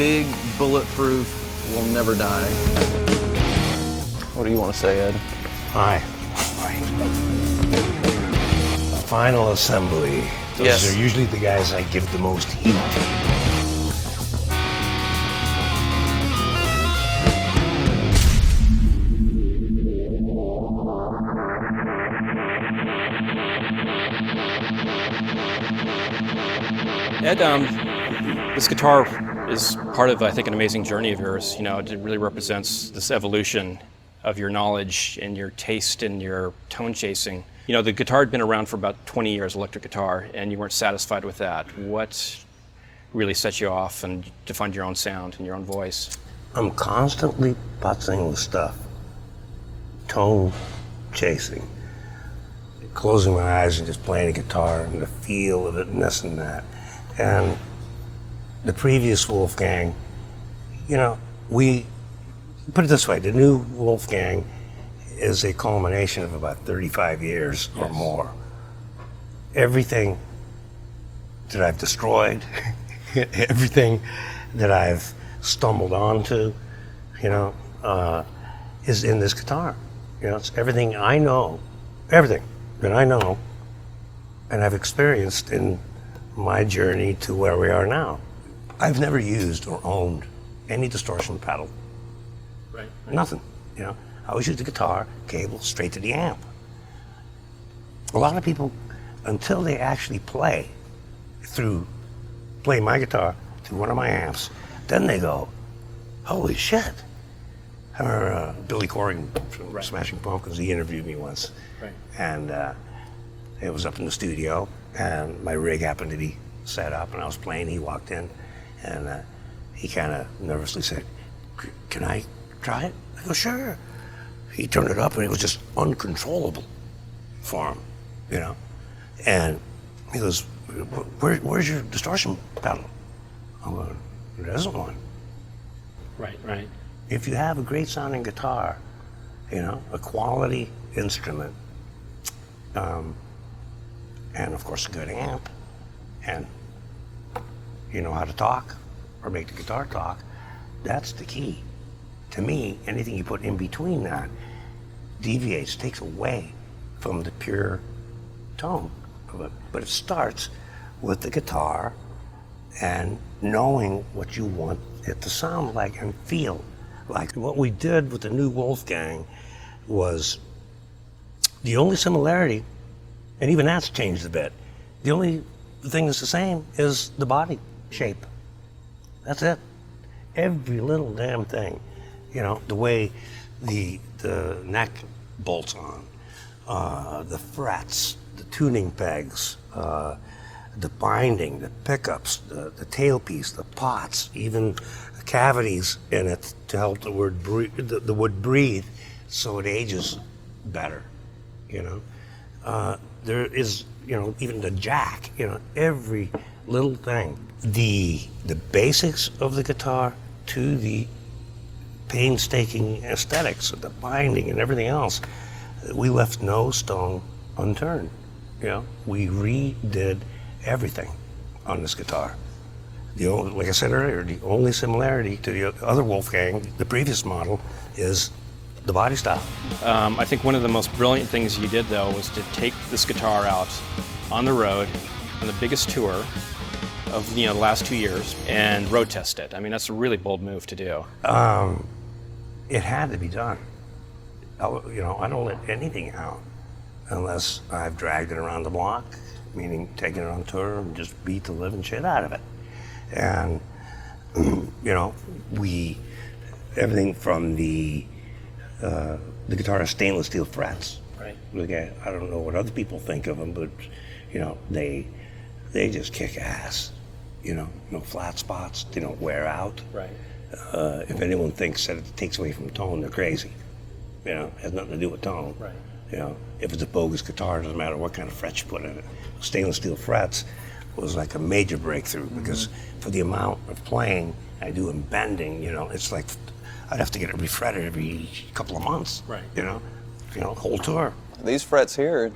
big, bulletproof, will never die. What do you want to say, Ed? Hi. Final assembly. Those are usually the guys I give the most heat. Ed, this guitar is part of, I think, an amazing journey of yours. You know, it really represents this evolution of your knowledge and your taste and your tone chasing. You know, the guitar had been around for about 20 years, electric guitar, and you weren't satisfied with that. What really set you off and to find your own sound and your own voice? I'm constantly putzing with stuff. Tone chasing. Closing my eyes and just playing a guitar and the feel of it and this and that. And the previous Wolfgang, you know, we put it this way, the new Wolfgang is a culmination of about 35 years or more. Everything that I've destroyed, everything that I've stumbled onto, you know, is in this guitar. You know, it's everything I know, everything that I know and I've experienced in my journey to where we are now. I've never used or owned any distortion pedal. Right. Nothing, you know. I always use the guitar, cable, straight to the amp. A lot of people, until they actually play my guitar through one of my amps, then they go, holy shit. I remember Billy Corgan from Smashing Pumpkins, he interviewed me once. Right. And it was up in the studio, and my rig happened to be set up, and I was playing, he walked in, and he kind of nervously said, can I try it? I go, sure. He turned it up and it was just uncontrollable for him, you know? And he goes, where's your distortion pedal? I'm going, there isn't one. Right. If you have a great sounding guitar, you know, a quality instrument, and of course a good amp, and you know how to talk or make the guitar talk, that's the key. To me, anything you put in between that deviates, takes away from the pure tone of it. But it starts with the guitar and knowing what you want it to sound like and feel like. What we did with the new Wolfgang was the only similarity, and even that's changed a bit, the only thing that's the same is the body shape. That's it. Every little damn thing. You know, the way the neck bolts on, the frets, the tuning pegs, the binding, the pickups, the tailpiece, the pots, even the cavities in it to help the wood breathe so it ages better, you know. There is, you know, even the jack, you know, every little thing. The basics of the guitar to the painstaking aesthetics of the binding and everything else, we left no stone unturned. You know, we redid everything on this guitar. Like I said earlier, the only similarity to the other Wolfgang, the previous model, is the body style. I think one of the most brilliant things you did, though, was to take this guitar out on the road on the biggest tour of, you know, the last 2 years and road test it. I mean, that's a really bold move to do. It had to be done. You know, I don't let anything out unless I've dragged it around the block, meaning taking it on tour and just beat the living shit out of it. And, you know, everything from the guitar has stainless steel frets. Right. Like, I don't know what other people think of them, but, you know, they just kick ass. You know, no flat spots, they don't wear out. Right. If anyone thinks that it takes away from tone, they're crazy. You know, it has nothing to do with tone. Right. You know, if it's a bogus guitar, it doesn't matter what kind of frets you put in it. Stainless steel frets was like a major breakthrough because for the amount of playing I do in bending, you know, it's like I'd have to get it refretted every couple of months. Right. You know, whole tour. These frets here,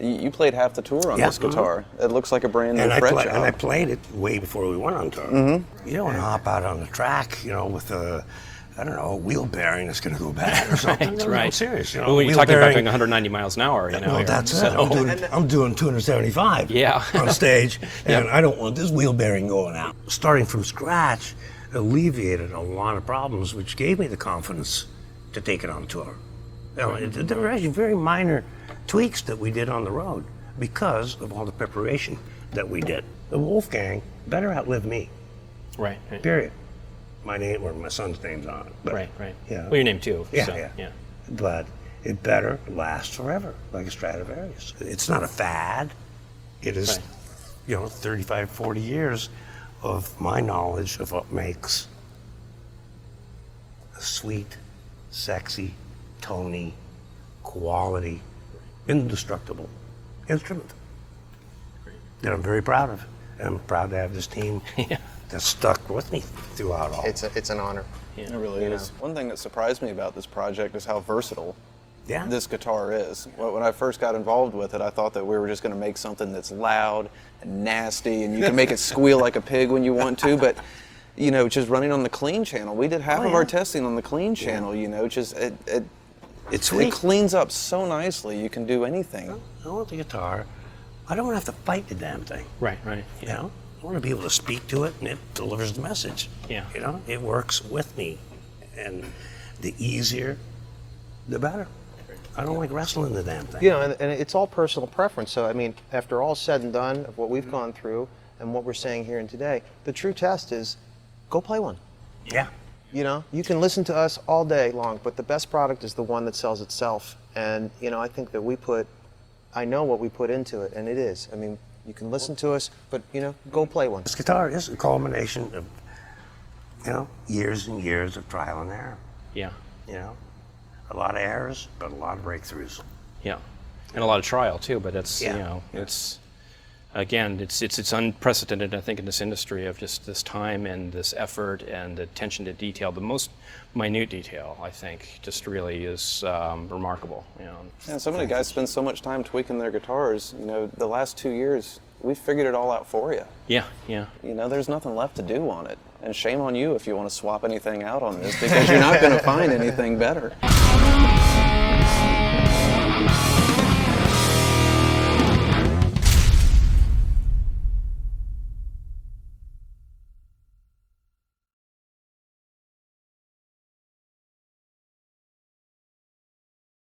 You played half the tour on Yeah, this guitar. It looks like a brand new And fret job. I played it way before we went on tour. Mm-hmm. You don't want to hop out on the track, with a, I don't know, a wheel bearing that's going to go bad or something. That's No, right. I'm serious. Well, when you're wheel talking about bearing- going 190 miles an hour, Well, here. that's it. So- I'm doing 275 Yeah. on stage, and I don't want this wheel bearing going out. Starting from scratch alleviated a lot of problems, which gave me the confidence to take it on tour. There were actually very minor tweaks that we did on the road because of all the preparation that we did. The Wolfgang better outlive me, Right. period. My name or my son's name's on it. But, Right. Yeah. Well, your name too. Yeah, so, yeah. But it better last forever, like a Stradivarius. It's not a fad. It is, Right. 35, 40 years of my knowledge of what makes a sweet, sexy, tony, quality, indestructible instrument that I'm very proud of. And I'm proud to have this team that's stuck with me throughout all. It's an honor. Yeah. It really is. One thing that surprised me about this project is how versatile Yeah. this guitar is. When I first got involved with it, I thought that we were just going to make something that's loud and nasty, and you can make it squeal like a pig when you want to, but just running on the clean channel. We did half of our testing on the clean channel, just It's sweet. it cleans up so nicely. You can do anything. I want the guitar. I don't want to have to fight the damn thing. Right. I want to be able to speak to it and it delivers the message. Yeah. It works with me. And the easier, the better. I don't like wrestling the damn thing. And it's all personal preference. So, I mean, after all said and done of what we've gone through and what we're saying here and today, the true test is go play one. Yeah. You can listen to us all day long, but the best product is the one that sells itself. And, I think that I know what we put into it, and it is. I mean, you can listen to us, but, go play one. This guitar is a culmination of, years and years of trial and error. Yeah. A lot of errors, but a lot of breakthroughs. Yeah. And a lot of trial too, but it's it's again it's unprecedented, I think, in this industry of just this time and this effort and the attention to detail. The most minute detail, I think, just really is remarkable. And so many guys spend so much time tweaking their guitars. The last 2 years, we figured it all out for you. Yeah. There's nothing left to do on it. And shame on you if you want to swap anything out on this, because you're not going to find anything better.